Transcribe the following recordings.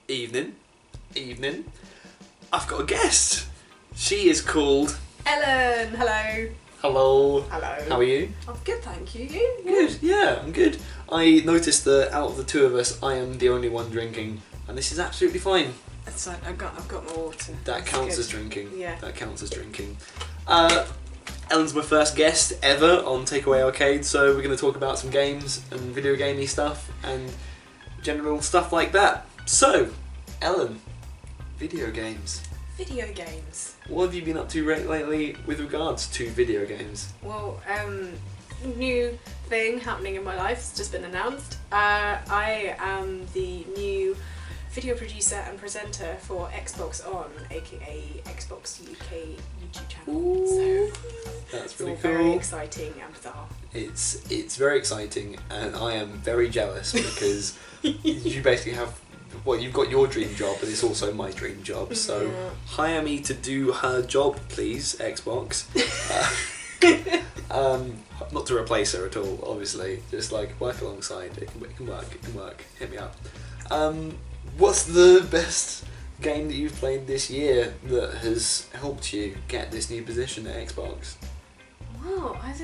Evening. I've got a guest. She is called... Ellen, hello. Hello. Hello. How are you? I'm good, thank you. You? Good, yeah, I'm good. I noticed that out of the two of us, I am the only one drinking, and this is absolutely fine. That's fine, I've got my water. That That's counts good. as drinking. Yeah. That counts as drinking. Ellen's my first guest ever on Takeaway Arcade, so we're going to talk about some games and video gamey stuff and general stuff like that. So, Ellen, video games. Video games. What have you been up to lately with regards to video games? Well, new thing happening in my life has just been announced. I am the new video producer and presenter for Xbox On, aka Xbox UK YouTube channel. Ooh, So that's it's really all cool. very exciting and bizarre. It's very exciting, and I am very jealous because you basically have, well, you've got your dream job, but it's also my dream job. So Yeah. hire me to do her job, please, Xbox. Not to replace her at all, obviously. Just like work alongside. It can work. Hit me up. What's the best game that you've played this year that has helped you get this new position at Xbox? Well, I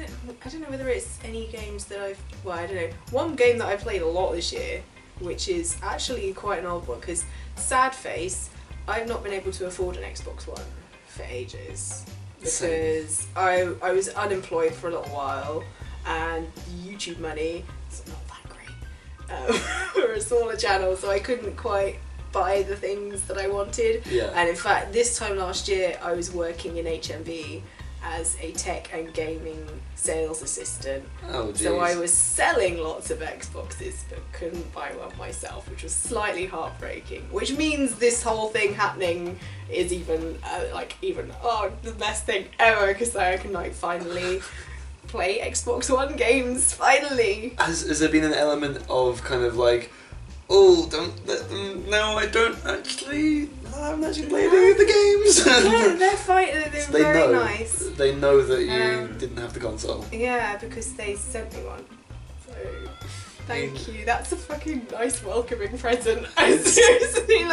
don't know whether it's any games that I don't know. One game that I played a lot this year, which is actually quite an old one, because sad face, I've not been able to afford an Xbox One for ages. Because I was unemployed for a little while, and YouTube money is not that great for a smaller channel, so I couldn't quite buy the things that I wanted. Yeah. And in fact, this time last year, I was working in HMV as a tech and gaming sales assistant. Oh, geez. So I was selling lots of Xboxes but couldn't buy one myself, which was slightly heartbreaking. Which means this whole thing happening is even the best thing ever, because I can finally play Xbox One games, finally. Has there been an element of kind of like, oh, don't let them, no, I haven't actually played any of the games? Yeah, they're fine, they're So very nice. They know that you didn't have the console. Yeah, because they sent me one. So, thank you. That's a fucking nice welcoming present. I'm seriously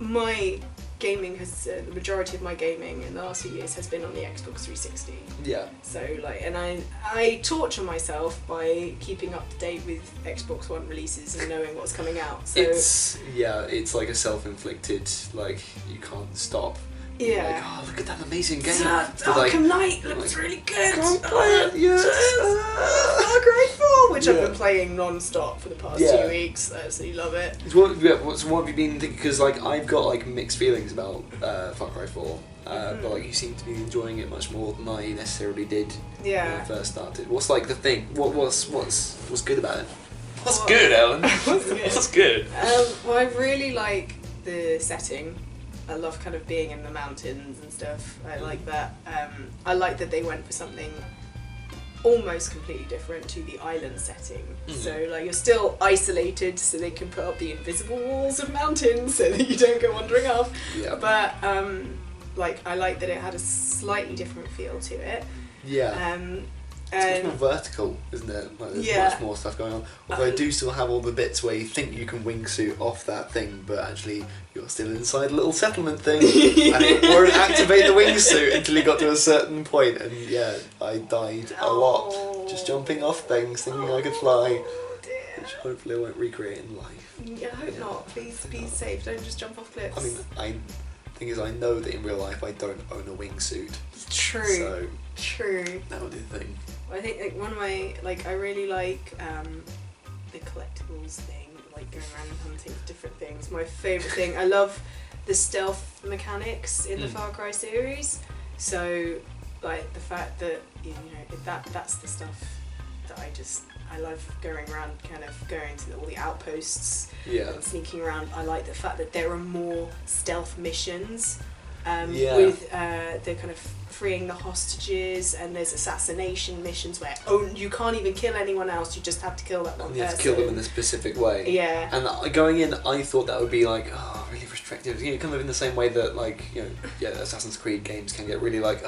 my gaming has, the majority of my gaming in the last few years has been on the Xbox 360. Yeah. So and I torture myself by keeping up to date with Xbox One releases and knowing what's coming out. So It's like a self-inflicted, like, you can't stop. yeah. Like, oh, look at that amazing game. Arkham Knight looks really good. Can't play it, yes. Far Cry 4, which I've Yeah. been playing non-stop for the past 2 weeks. I absolutely love it. What have you been thinking? Because like I've got like mixed feelings about Far Cry 4, but like you seem to be enjoying it much more than I necessarily did when I first started. What's like the thing? What's good about it? What's good, Ellen? What's good? Well, I really like the setting. I love kind of being in the mountains and stuff. I like that. I like that they went for something almost completely different to the island setting. So like you're still isolated, so they can put up the invisible walls of mountains so that you don't go wandering off. Yeah. But I like that it had a slightly different feel to it. Yeah. It's much more vertical, isn't it? Like, there's much more stuff going on. Although I do still have all the bits where you think you can wingsuit off that thing, but actually you're still inside a little settlement thing, and it won't activate the wingsuit until you got to a certain point. And yeah, I died a lot just jumping off things, thinking I could fly, which hopefully I won't recreate in life. Yeah, I hope not. Please be safe. Don't just jump off cliffs. I mean, thing is, I know that in real life I don't own a wingsuit. True. So True. that would be the thing. I think one of my I really like the collectibles thing, like going around and hunting for different things. My favourite thing, I love the stealth mechanics in the Far Cry series. So like the fact that that's the stuff that I love going around, kind of going to all the outposts and sneaking around. I like the fact that there are more stealth missions with the kind of freeing the hostages, and there's assassination missions where you can't even kill anyone else, you just have to kill that one person. You have to kill them in a specific way. Yeah. And going in, I thought that would be like, really restrictive. Kind of in the same way that Assassin's Creed games can get really like,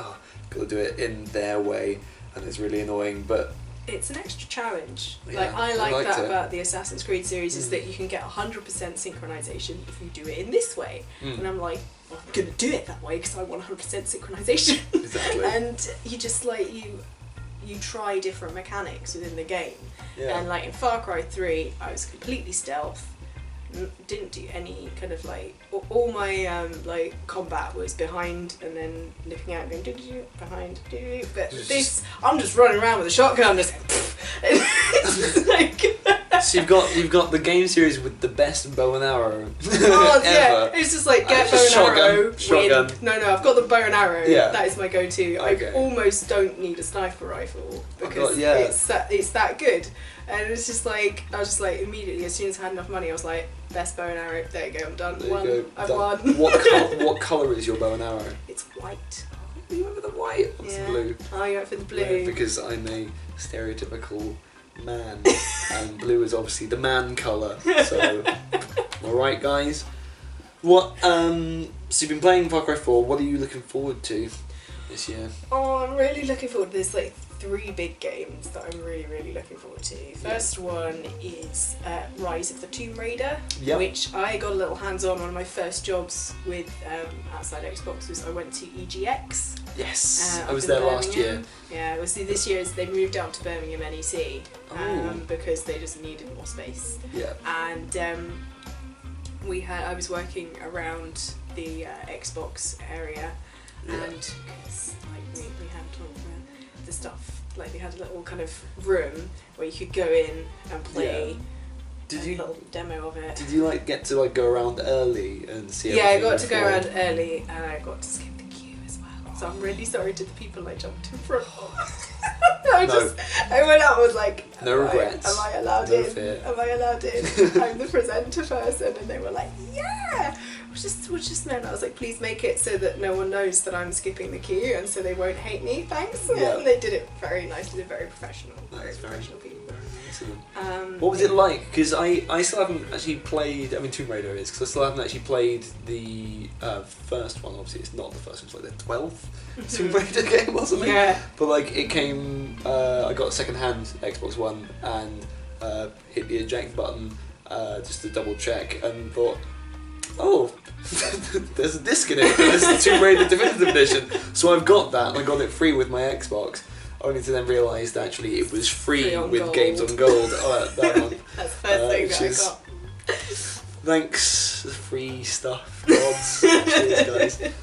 gotta do it in their way, and it's really annoying. But it's an extra challenge. Yeah, like I like that it. about the Assassin's Creed series is that you can get 100% synchronization if you do it in this way. And I'm like, well, I'm gonna do it that way because I want 100% synchronization. Exactly. And you just like you try different mechanics within the game. Yeah. And like in Far Cry 3, I was completely stealth. Didn't do any kind of like all my like combat was behind and then looking out and going behind but this I'm just running around with a shotgun just like so you've got the game series with the best bow and arrow oh, ever. yeah, it's just like get bow and arrow shotgun. win. No, I've got the bow and arrow. Yeah. That is my go-to. Okay. I almost don't need a sniper rifle because yeah. it's that good. And it's just like I was just like immediately as soon as I had enough money I was like best bow and arrow. There you go, I'm done. I've won. What colour is your bow and arrow? It's white. You went for the white. What's the blue? Oh, you went for the blue. Yeah, because I'm a stereotypical man, and blue is obviously the man colour. So, all right, guys. What? So you've been playing Far Cry 4. What are you looking forward to this year? Oh, I'm really looking forward to this. Like 3 big games that I'm really looking forward to. First one is Rise of the Tomb Raider, which I got a little hands-on. One of my first jobs with outside Xbox was I went to EGX. Yes, I was there last year. Yeah, it was this year they moved out to Birmingham NEC because they just needed more space. Yeah. And I was working around the Xbox area, and cause, like we had all the stuff. Like we had a little kind of room where you could go in and play. Did you little demo of it? Did you like get to like go around early and see? Yeah, I got to go around early, and I got to skip the queue as well. So I'm really sorry to the people I jumped in front of. I went out and was like, no regrets. Am I allowed no in? Fear. Am I allowed in? I'm the presenter person, and they were like, yeah. Which just meant I was like, please make it so that no one knows that I'm skipping the queue, and so they won't hate me. Thanks. Yeah. And they did it very nicely. They're very professional. Very professional people. What was it like? Because I still haven't actually played. I mean, Tomb Raider is because I still haven't actually played the first one. Obviously, it's not the first one. It's like the 12th Tomb Raider game or something. Yeah. But like it came. I got a second-hand Xbox One and hit the eject button just to double check and thought, oh, there's a disc in it. There's the Tomb Raider Definitive Edition. So I've got that and I got it free with my Xbox. Only to then realise that actually it was free with gold. Games on Gold. Oh, that one. That's the first thing that I got. Thanks, free stuff, gods. Cheers, guys.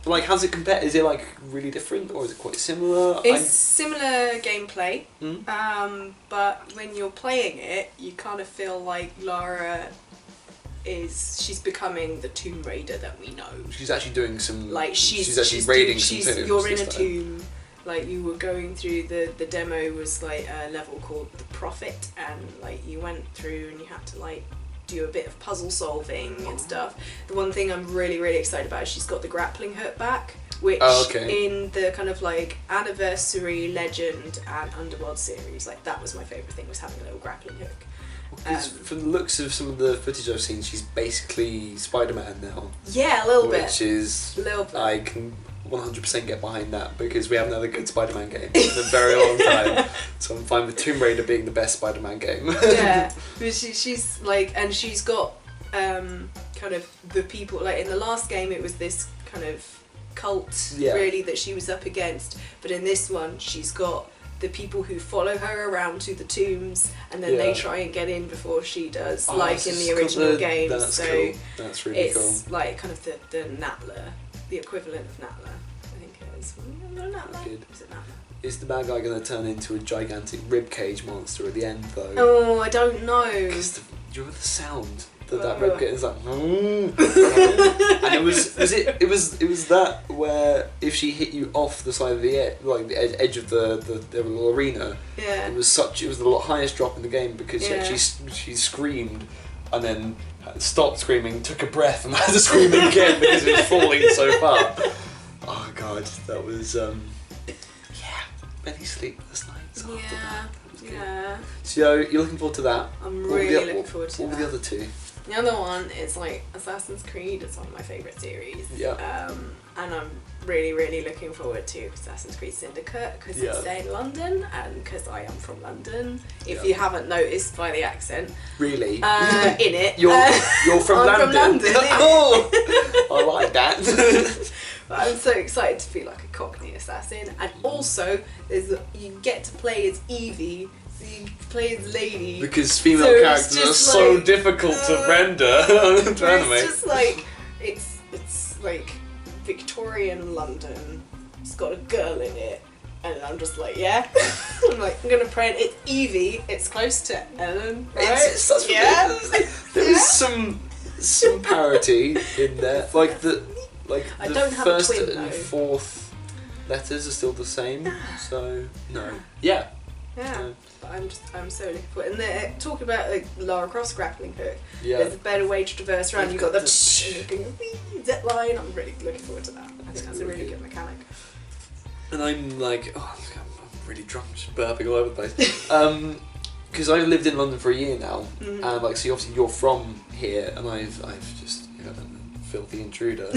Like, how's it compare? Is it like really different, or is it quite similar? It's similar gameplay, but when you're playing it, you kind of feel like Lara she's becoming the Tomb Raider that we know. She's actually doing some. Like she's actually raiding some tombs. You're in a tomb. Like you were going through the demo was like a level called the Prophet, and like you went through and you had to like do a bit of puzzle solving and stuff. The one thing I'm really excited about is she's got the grappling hook back, which in the kind of like Anniversary, Legend and Underworld series, like that was my favourite thing, was having a little grappling hook. Because from the looks of some of the footage I've seen, she's basically Spider-Man now. Yeah, a little bit. Which is, a little bit. I can 100% get behind that because we haven't had a good Spider-Man game in a very long time. So I'm fine with Tomb Raider being the best Spider-Man game. Yeah, but she's like, and she's got kind of the people, like in the last game it was this kind of cult really that she was up against, but in this one she's got the people who follow her around to the tombs and then they try and get in before she does, like in the original games. That's so cool. That's really cool. It's like kind of the Natla, the equivalent of Natla, I think it is. Natla? Is it Natla? Is the bad guy going to turn into a gigantic ribcage monster at the end though? Oh, I don't know. Because do you remember the sound that ribcage is like? And it was that where if she hit you off the side of the edge of the little arena, it was the highest drop in the game because she screamed and then stopped screaming, took a breath and had to scream again because it was falling so far. Oh god, that was many sleepless nights after that. Yeah. So you're looking forward to that? I'm really looking forward to that. What were the other two? The other one is like Assassin's Creed. It's one of my favourite series. Yeah. And I'm really, really looking forward to Assassin's Creed Syndicate because it's set in London and because I am from London. If you haven't noticed by the accent. Really? In it. You're from I'm London. From London. Oh, I like that. But I'm so excited to be like a Cockney assassin, and also you get to play as Evie. So you play as Lady. Because female characters are so difficult to render to animate. It's just like it's like Victorian London. It's got a girl in it, and I'm just like, yeah. I'm gonna pray. It's Evie. It's close to Ellen, right? It's such there is some parity in there, like the I don't have first a twin, and though. fourth letters are still the same. So no, yeah. But I'm so looking for it. And they're talking about like Lara Croft grappling hook. Yeah. There's a better way to traverse around. You've got the zip line. I'm really looking forward to that. I think that's a really good mechanic. And I'm like, I'm really drunk, just burping all over the place. Because I lived in London for a year now, and like, so obviously you're from here, and I've just a filthy intruder.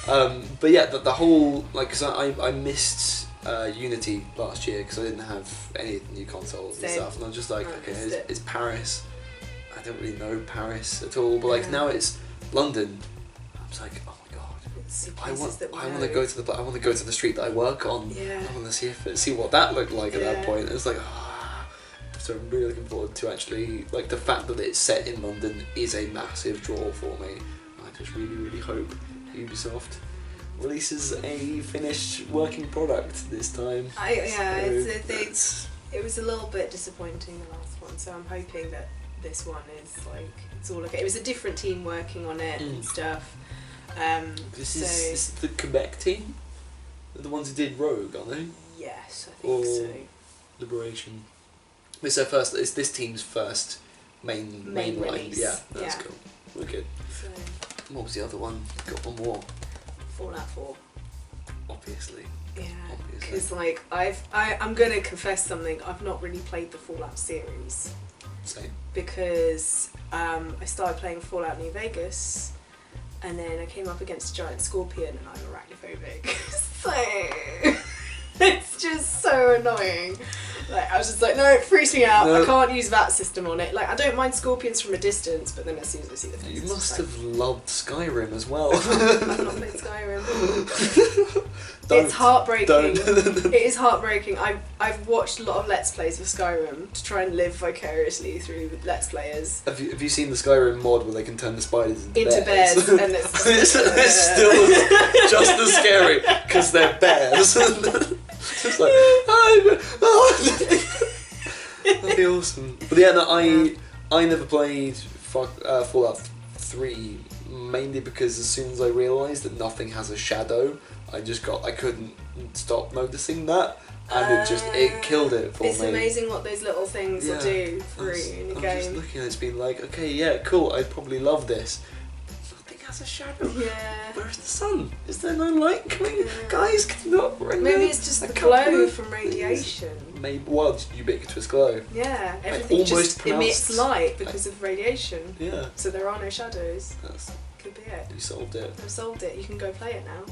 But yeah, the whole like, because I missed Unity last year because I didn't have any new consoles and stuff, and I'm just like, okay, it's Paris. I don't really know Paris at all, but like now it's London. I'm just like, oh my god, I want to go to the street that I work on. Yeah. I want to see what that looked like at that point. It's like, so I'm really looking forward to actually like the fact that it's set in London is a massive draw for me. I just really hope Ubisoft releases a finished working product this time. It was a little bit disappointing, the last one, so I'm hoping that this one is like it's all okay. It was a different team working on it and stuff. This is the Quebec team? They're the ones who did Rogue, aren't they? Yes, I think so. Liberation. It's their first. It's this team's first main line. Release. Yeah, that's cool. We're good. So, what was the other one? Got one more. Fallout 4. Obviously. Yeah, because like I'm gonna confess something. I've not really played the Fallout series. Same. Because I started playing Fallout New Vegas, and then I came up against a giant scorpion, and I'm arachnophobic. So it's just so annoying. Like I was just like, no, it freaks me out. I can't use that system on it. Like I don't mind scorpions from a distance, but then as soon as I see the faces, you must have loved Skyrim as well. I've not played Skyrim. It's heartbreaking. It is heartbreaking. I've watched a lot of Let's Plays of Skyrim to try and live vicariously through Let's Players. Have you seen the Skyrim mod where they can turn the spiders into bears? And it's still just as scary because they're bears. It's like, that'd be awesome. But yeah, no, I never played Fallout 3 mainly because as soon as I realised that nothing has a shadow, I couldn't stop noticing that, and it killed it for me. It's amazing what those little things will do for you in the game. I'm just looking at it, it's been like, okay, yeah, cool, I probably love this. Nothing has a shadow. Yeah. Where's the sun? Is there no light coming? Guys, cannot bring Maybe it's just the glow from radiation. Maybe, well, ubiquitous glow. Yeah, everything just emits light because of radiation. Yeah. So there are no shadows. That's could be it. You solved it. I've solved it. You can go play it now.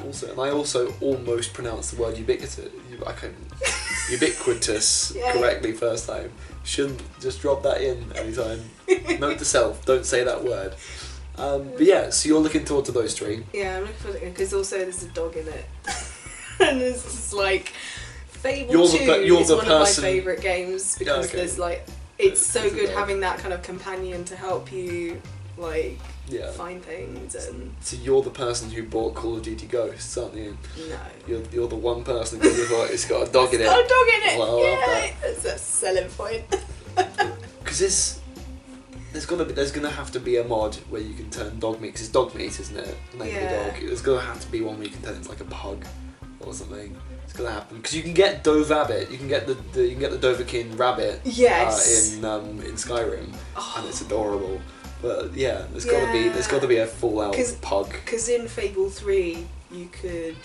Also, and I also almost pronounced the word ubiquitous. I couldn't ubiquitous correctly first time. Shouldn't just drop that in anytime. Note to self: don't say that word. But yeah, so you're looking forward to those three. Yeah, I'm looking forward to it because also there's a dog in it, and it's just like Fable 2 is one of my favourite games because there's like it's so good having that kind of companion to help you like find things. And so you're the person who bought Call of Duty Ghosts, aren't you? No. You're the one person who thought it's got a dog in it. It's got a dog in it. Well, I love that. That's a selling point. Because there's gonna have to be a mod where you can turn dog meat. 'Cause it's dog meat, isn't it? The name of the dog. There's gonna have to be one where you can turn it into like a pug or something. It's gonna happen because you can get Dovabbit. You can get the Dovahkiin rabbit. Yes. In Skyrim, and it's adorable. But yeah, there's got to be a Fallout pug. Because in Fable 3, you could,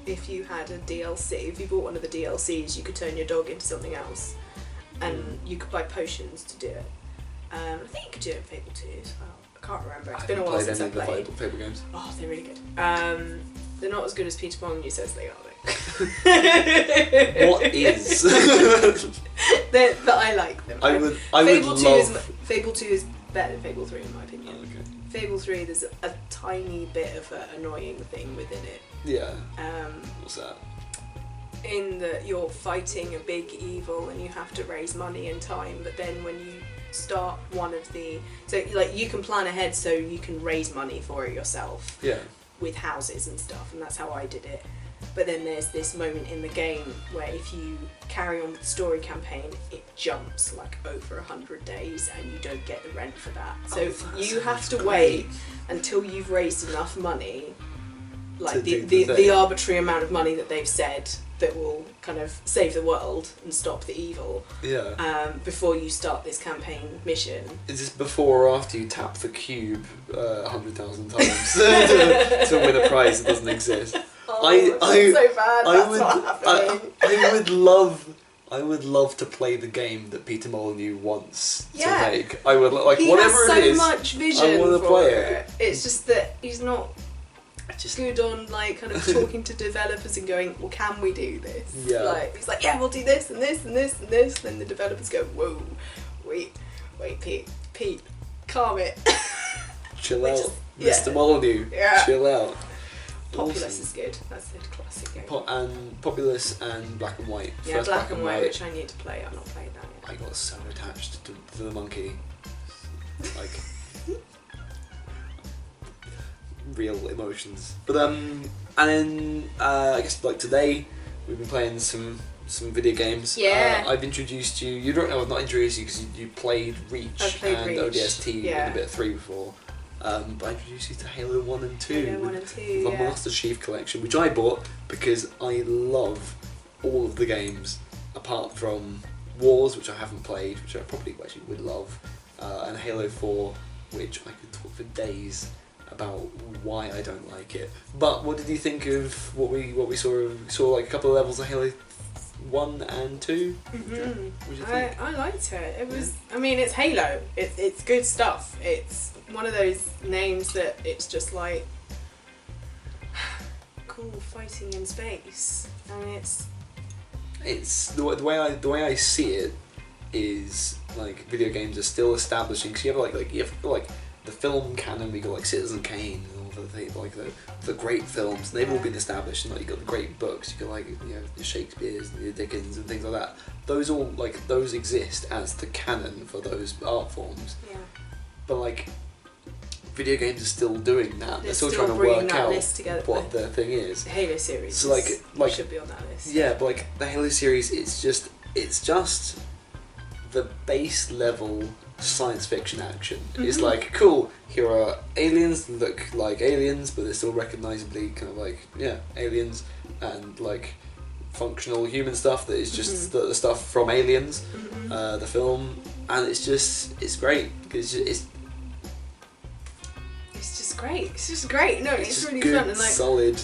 if you had a DLC, if you bought one of the DLCs, you could turn your dog into something else, and you could buy potions to do it. I think you could do it in Fable 2 as well. I can't remember. It's been a while since I played. Fable games. Oh, they're really good. They're not as good as Peter Molyneux says they are, though. What is? But I like them. Fable 2 is better than Fable 3 in my opinion. Oh, okay. Fable 3, there's a tiny bit of an annoying thing within it. Yeah. What's that? In that you're fighting a big evil and you have to raise money and time, but then when you start one of the... So, like, you can plan ahead so you can raise money for it yourself. Yeah. With houses and stuff, and that's how I did it. But then there's this moment in the game where if you carry on with the story campaign, it jumps like over 100 days and you don't get the rent for that. So you have to wait until you've raised enough money, like the arbitrary amount of money that they've said that will kind of save the world and stop the evil. Yeah. Before you start this campaign mission. Is this before or after you tap the cube 100,000 times to win a prize that doesn't exist? So bad. I would love to play the game that Peter Molyneux wants to Yeah. make. I would like he whatever has it is. so much vision I want to for play it. It's just that he's not good on like kind of talking to developers and going, well, can we do this? Yeah. Like he's like, yeah, we'll do this and this and this and this. Then the developers go, whoa, wait, Pete, calm it. Chill out, Mr. Molyneux. Yeah. Chill out. Populous Awesome. is good. That's a classic game. And Populous and Black and White. Yeah, First Black and White, which I need to play. I've not played that yet. I got so attached to the monkey. Like real emotions. But and then I guess like today we've been playing some video games. Yeah. I've introduced you. You don't know. I've not introduced you because you played Reach and Reach. ODST Yeah. and a bit of 3 before. But I introduced you to Halo 1 and 2. Halo 1 and 2, The yeah. Master Chief Collection, which I bought because I love all of the games apart from Wars, which I haven't played, which I probably actually would love, and Halo 4, which I could talk for days about why I don't like it. But what did you think of what we saw? We saw like a couple of levels of Halo 1 and 2. Mm-hmm. What did you think? I liked it. It was. I mean, it's Halo. It's good stuff. It's one of those names that it's just like cool fighting in space, and it's the way I see it is like video games are still establishing. Cause you have the film canon. We got like Citizen Kane and all the great films. And they've all been established. And like you got the great books. You got like your Shakespeare's and your Dickens and things like that. Those exist as the canon for those art forms. Yeah. But like video games are still doing that. They're still trying to bringing work that out list together. what the thing is. The Halo series. So like should be on that list. Yeah, but like the Halo series, it's just the base level science fiction action. Mm-hmm. It's like cool. Here are aliens that look like aliens, but they're still recognisably kind of like aliens, and like functional human stuff that is just the stuff from Aliens, the film, and it's great because it's just great. It's just great. No, it's really good, fun and like solid.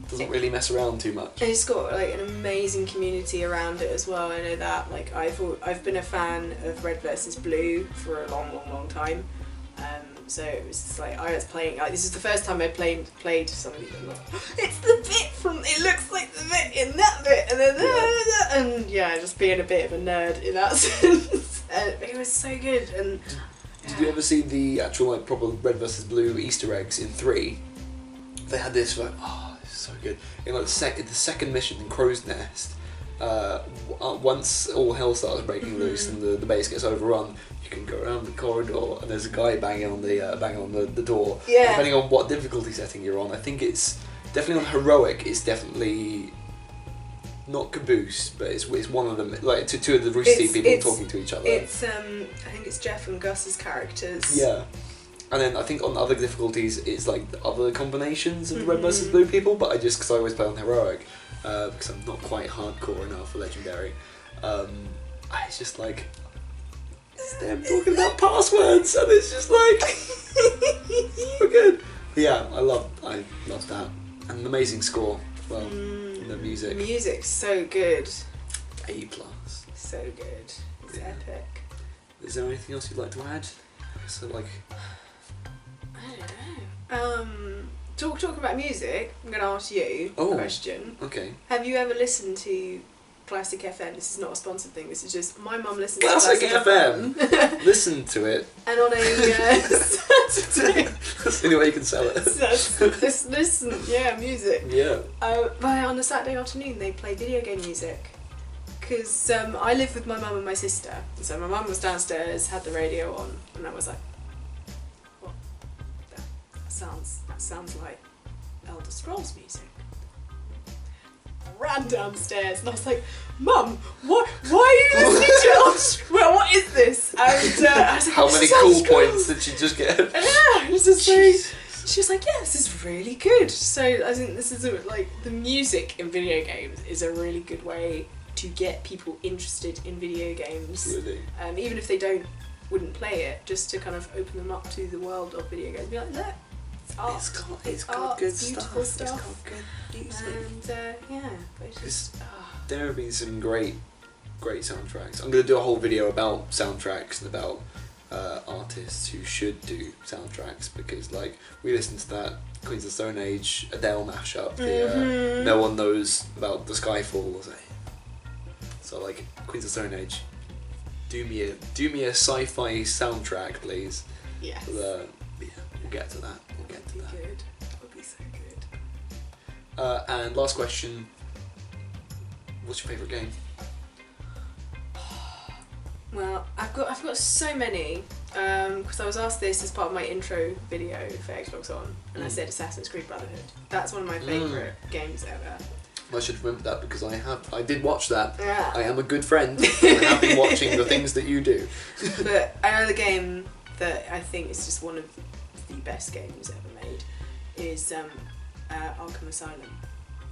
Doesn't really mess around too much. And it's got like an amazing community around it as well. I know that. Like I've been a fan of Red vs Blue for a long time. So it was just like I was playing. Like, this is the first time I played something. It's the bit from. It looks like the bit in that bit, and then just being a bit of a nerd in that sense. And it was so good. And did you ever see the actual like proper Red vs Blue Easter eggs in 3? They had this like it's so good. In like the second mission in Crow's Nest, once all hell starts breaking loose and the base gets overrun, you can go around the corridor and there's a guy banging on the door. Yeah. Depending on what difficulty setting you're on, I think it's definitely on heroic. It's definitely not Caboose, but it's one of them. Like two of the Rooster Teeth people talking to each other. It's I think it's Jeff and Gus's characters. Yeah. And then I think on other difficulties it's like the other combinations of the Red vs Blue people, but because I always play on heroic, because I'm not quite hardcore enough for legendary. It's just like it's them talking about passwords, and it's just like so good. But yeah, I love that, and an amazing score. Well, the music. The music's so good. A+. So good. It's epic. Is there anything else you'd like to add? So like, I don't know. Talking about music, I'm going to ask you a question. Okay. Have you ever listened to Classic FM? This is not a sponsored thing. This is just my mum listens to Classic Classic FM. Listen to it. And on a Saturday, That's the only way you can sell it. listen, music. Yeah. But on a Saturday afternoon, they play video game music. Because I live with my mum and my sister. So my mum was downstairs, had the radio on, and I was like, "What? That sounds like Elder Scrolls music." Ran downstairs and I was like, "Mum, why are you listening to Elder Scrolls? Well, what is this?" And I was like, how many cool points did you just get? Yeah, it was just like, she was like, "Yeah, this is really good." So I think this is like the music in video games is a really good way to get people interested in video games. Really? Even if they wouldn't play it, just to kind of open them up to the world of video games. Be like, look, it's art. It's got art, good beautiful stuff. stuff. It's got good music. And but it's just There have been some great soundtracks. I'm going to do a whole video about soundtracks and about artists who should do soundtracks, because like we listened to that Queens of the Stone Age Adele mashup. No one knows about the Skyfall. So like Queens of the Stone Age, do me a sci-fi soundtrack, please. yes. We'll get to that. Good. That would be so good. And last question: what's your favourite game? Well, I've got so many, because I was asked this as part of my intro video for Xbox On, and I said Assassin's Creed Brotherhood. That's one of my favourite games ever. I should remember that, because I did watch that. Yeah. I am a good friend. And I have been watching the things that you do. But another game that I think is just one of the best games ever made is Arkham Asylum.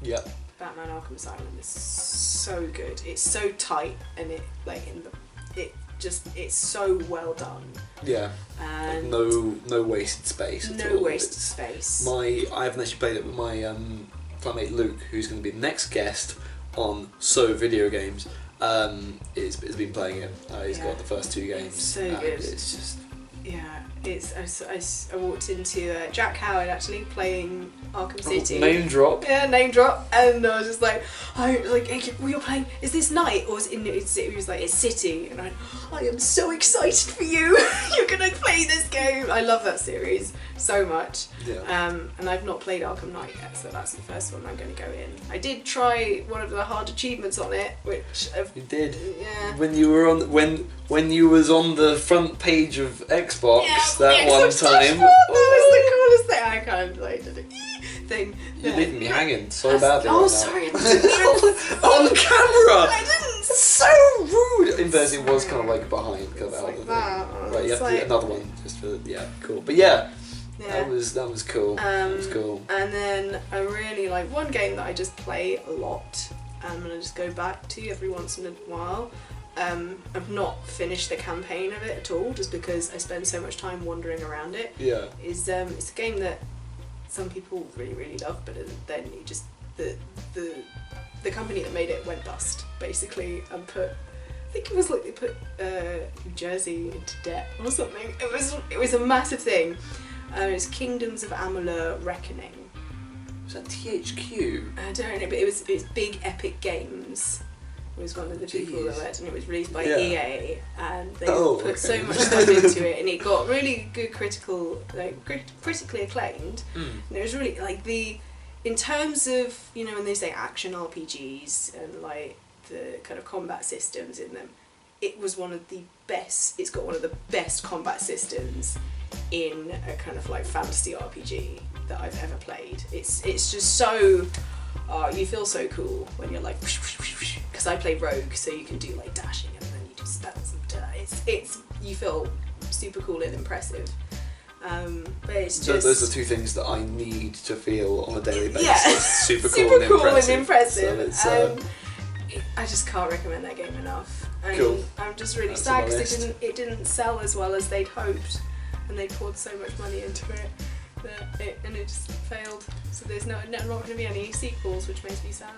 Yep. Batman Arkham Asylum is so good. It's so tight, and it's so well done. Yeah. And no wasted space at all. No wasted space. I haven't actually played it, but my flatmate Luke, who's going to be the next guest on Videogames, has been playing it. He's got the first two games. It's so good. It's just... Yeah, I walked into Jack Howard actually playing Arkham City. Name drop. Yeah, name drop, and I was just like, hey, you're playing. Is this night or is it? He was like, it's City, and I am so excited for you. You're gonna play this game. I love that series so much. Yeah. And I've not played Arkham Knight yet, so that's the first one I'm going to go in. I did try one of the hard achievements on it, which you did. Yeah. When you were on when you was on the front page of Xbox that one time. That was the coolest thing. I kind of like did a thing. You leaving me hanging so badly. Oh, right sorry. On camera. I didn't. So rude. In fairness, it was kind of like behind, kind of out of the thing. Right, you have to do another one just for cool. But yeah. That was cool. That was cool. And then I really like one game that I just play a lot, and I just go back to every once in a while. I've not finished the campaign of it at all, just because I spend so much time wandering around it. Yeah. It's a game that some people really, really love, but then you just the company that made it went bust basically, and I think it was like they put New Jersey into debt or something. It was a massive thing. It's Kingdoms of Amalur Reckoning. Was that THQ? I don't know, but it's Big Epic Games. Was one of the people that led, and it was released by EA, and they put so much time into it, and it got really good critically acclaimed. And it was really like in terms of, you know, when they say action RPGs and like the kind of combat systems in them, it was one of the best. It's got one of the best combat systems in a kind of like fantasy RPG that I've ever played. It's just so. You feel so cool when you're like, because I play rogue, so you can do like dashing and then you do spells and you feel super cool and impressive. But it's just those are two things that I need to feel on a daily basis. Yeah, super cool and impressive. So I just can't recommend that game enough. And cool. I'm just really sad because it didn't sell as well as they'd hoped, and they poured so much money into it. And it just failed. So there's not going to be any sequels, which makes me sad.